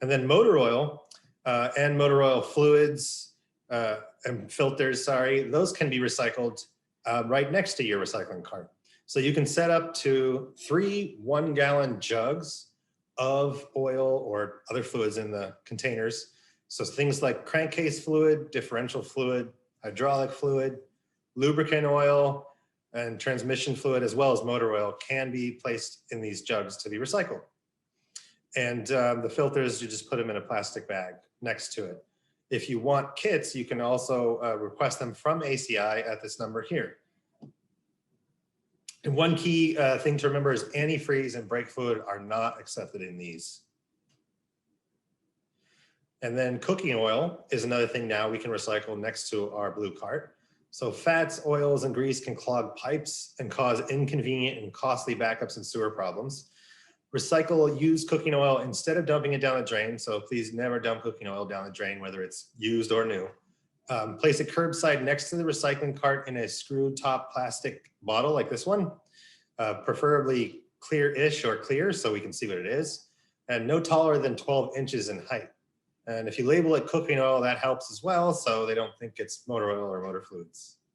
And then motor oil and motor oil fluids and filters, sorry, those can be recycled right next to your recycling cart. So you can set up to 3 1-gallon jugs of oil or other fluids in the containers. So things like crankcase fluid, differential fluid, hydraulic fluid, lubricant oil, and transmission fluid, as well as motor oil, can be placed in these jugs to be recycled. And the filters, you just put them in a plastic bag next to it. If you want kits, you can also request them from ACI at this number here. And one key thing to remember is antifreeze and brake fluid are not accepted in these. And then cooking oil is another thing now we can recycle next to our blue cart. So fats, oils, and grease can clog pipes and cause inconvenient and costly backups and sewer problems. Recycle used cooking oil instead of dumping it down the drain. So please never dump cooking oil down the drain, whether it's used or new. Place it curbside next to the recycling cart in a screw top plastic bottle like this one, preferably clear-ish or clear so we can see what it is, and no taller than 12 inches in height. And if you label it cooking oil, that helps as well, so they don't think it's motor oil or motor fluids.